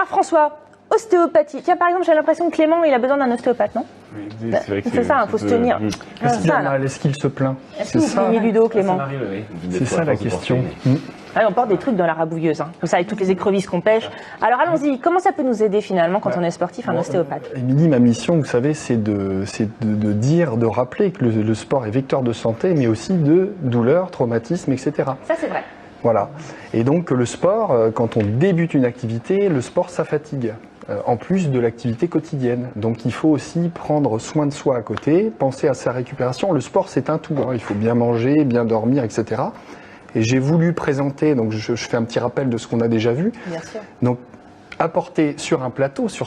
Alors François, ostéopathie. Tiens, par exemple, j'ai l'impression que Clément, il a besoin d'un ostéopathe, non? Oui, c'est ça, il faut se tenir. Est-ce qu'il a mal? Est-ce qu'il se plaint? Est-ce que vous plaignez du dos, Clément? C'est ça la question. On porte des trucs dans la rabouilleuse, hein. Vous savez, toutes les écrevisses qu'on pêche. Alors allons-y, comment ça peut nous aider finalement quand on est sportif, un ostéopathe? Émilie, ma mission, vous savez, c'est de dire, de rappeler que le sport est vecteur de santé, mais aussi de douleur, traumatisme, etc. Ça, c'est vrai. Voilà. Et donc le sport, quand on débute une activité, le sport, ça fatigue. En plus de l'activité quotidienne. Donc il faut aussi prendre soin de soi à côté, penser à sa récupération. Le sport, c'est un tout, hein. Il faut bien manger, bien dormir, etc. Et j'ai voulu présenter, donc je fais un petit rappel de ce qu'on a déjà vu. Bien sûr. Donc apporter sur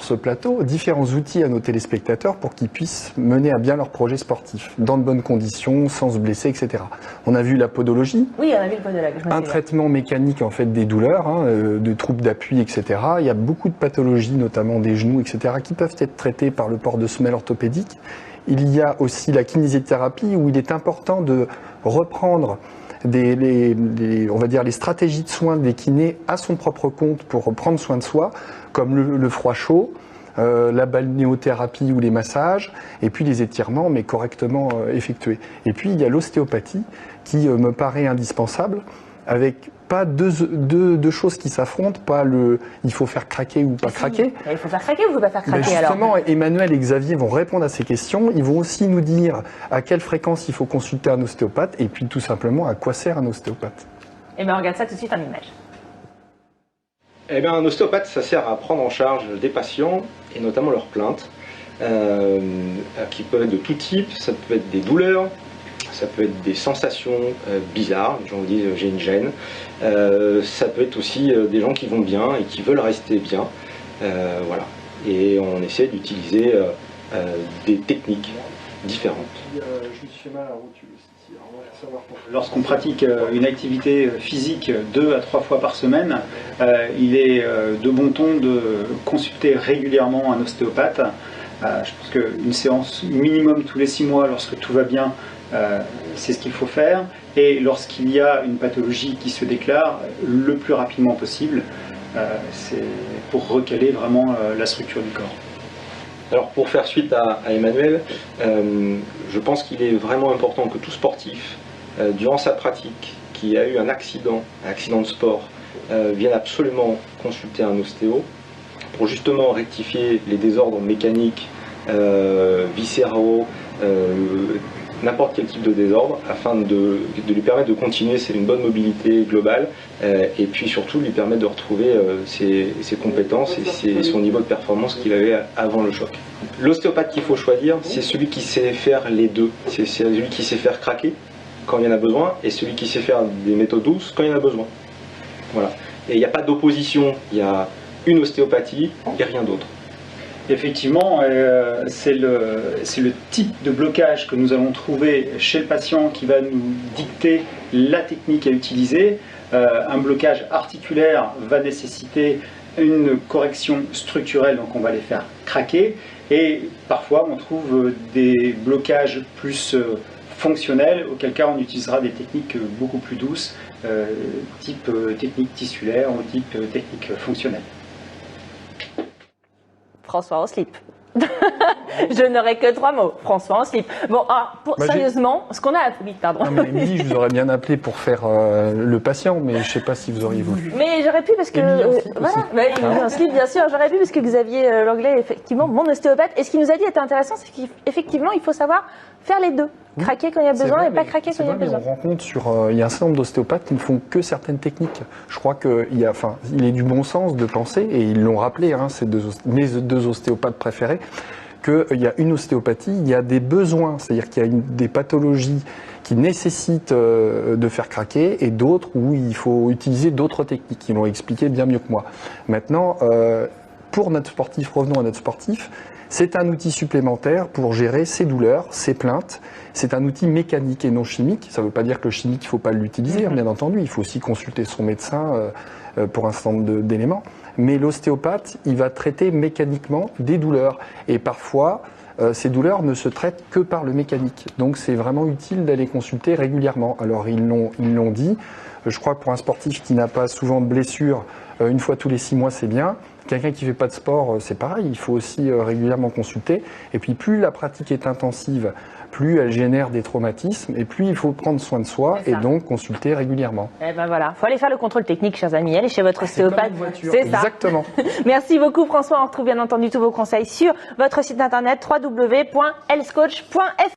ce plateau, différents outils à nos téléspectateurs pour qu'ils puissent mener à bien leur projet sportif, dans de bonnes conditions, sans se blesser, etc. On a vu la podologie. Oui, on a vu le podologue. Un traitement mécanique en fait des douleurs, hein, de troubles d'appui, etc. Il y a beaucoup de pathologies, notamment des genoux, etc., qui peuvent être traitées par le port de semelles orthopédiques. Il y a aussi la kinésithérapie où il est important de reprendre on va dire les stratégies de soins des kinés à son propre compte pour prendre soin de soi, comme le froid chaud, la balnéothérapie ou les massages, et puis les étirements, mais correctement effectués. Et puis il y a l'ostéopathie qui me paraît indispensable, avec pas deux choses qui s'affrontent, pas il faut faire craquer ou pas craquer. Il faut faire craquer ou il ne faut pas faire craquer justement, alors? Emmanuel et Xavier vont répondre à ces questions. Ils vont aussi nous dire à quelle fréquence il faut consulter un ostéopathe et puis tout simplement à quoi sert un ostéopathe. Eh bien, on regarde ça tout de suite en image. Eh bien, un ostéopathe, ça sert à prendre en charge des patients et notamment leurs plaintes, qui peuvent être de tout type. Ça peut être des douleurs. Ça peut être des sensations bizarres, les gens vous disent j'ai une gêne. Ça peut être aussi des gens qui vont bien et qui veulent rester bien. Voilà. Et on essaie d'utiliser des techniques différentes. Je me suis fait mal à la rotule aussi. Lorsqu'on pratique une activité physique 2 à 3 fois par semaine, il est de bon ton de consulter régulièrement un ostéopathe. Je pense qu'une séance minimum tous les 6 mois, lorsque tout va bien, c'est ce qu'il faut faire. Et lorsqu'il y a une pathologie qui se déclare, le plus rapidement possible, c'est pour recaler vraiment la structure du corps. Alors pour faire suite à Emmanuel, je pense qu'il est vraiment important que tout sportif, durant sa pratique, qui a eu un accident de sport, vienne absolument consulter un ostéo pour justement rectifier les désordres mécaniques, viscéraux, n'importe quel type de désordre, afin de lui permettre de continuer une bonne mobilité globale, et puis surtout lui permettre de retrouver ses compétences et son niveau de performance qu'il avait avant le choc. L'ostéopathe qu'il faut choisir, c'est celui qui sait faire les deux. C'est celui qui sait faire craquer quand il y en a besoin, et celui qui sait faire des méthodes douces quand il y en a besoin. Voilà. Et il n'y a pas d'opposition, il y a une ostéopathie et rien d'autre. Effectivement, c'est le type de blocage que nous allons trouver chez le patient qui va nous dicter la technique à utiliser. Un blocage articulaire va nécessiter une correction structurelle, donc on va les faire craquer. Et parfois, on trouve des blocages plus fonctionnels, auquel cas on utilisera des techniques beaucoup plus douces, type technique tissulaire ou type technique fonctionnelle. François en slip. Je n'aurai que 3 mots. François en slip. Bon, sérieusement, ce qu'on a... Oui, pardon. Non, mais Émilie, je vous aurais bien appelé pour faire le patient, mais je ne sais pas si vous auriez voulu. Mais j'aurais pu parce que... Émilie en slip, bien sûr. J'aurais pu parce que Xavier Langlais, effectivement, mon ostéopathe. Et ce qu'il nous a dit était intéressant, c'est qu'effectivement, il faut savoir faire les deux. Craquer quand il y a besoin et pas craquer quand il y a besoin. On rencontre il y a un certain nombre d'ostéopathes qui ne font que certaines techniques. Je crois qu'il est du bon sens de penser, et ils l'ont rappelé, hein, mes 2 ostéopathes préférés, qu'il y a une ostéopathie, il y a des besoins, c'est-à-dire qu'il y a des pathologies qui nécessitent de faire craquer, et d'autres où il faut utiliser d'autres techniques. Ils l'ont expliqué bien mieux que moi. Maintenant, pour notre sportif, revenons à notre sportif, c'est un outil supplémentaire pour gérer ses douleurs, ses plaintes. C'est un outil mécanique et non chimique. Ça ne veut pas dire que le chimique, il ne faut pas l'utiliser, bien entendu. Il faut aussi consulter son médecin pour un certain nombre d'éléments. Mais l'ostéopathe, il va traiter mécaniquement des douleurs. Et parfois, ces douleurs ne se traitent que par le mécanique. Donc c'est vraiment utile d'aller consulter régulièrement. Alors ils l'ont dit. Je crois que pour un sportif qui n'a pas souvent de blessures, une fois tous les 6 mois, c'est bien. Quelqu'un qui fait pas de sport, c'est pareil, il faut aussi régulièrement consulter. Et puis plus la pratique est intensive, plus elle génère des traumatismes, et plus il faut prendre soin de soi et donc consulter régulièrement. Et ben voilà, faut aller faire le contrôle technique, chers amis. Allez chez votre ostéopathe. C'est ça. Exactement. Merci beaucoup, François. On retrouve bien entendu tous vos conseils sur votre site internet www.healthcoach.fr.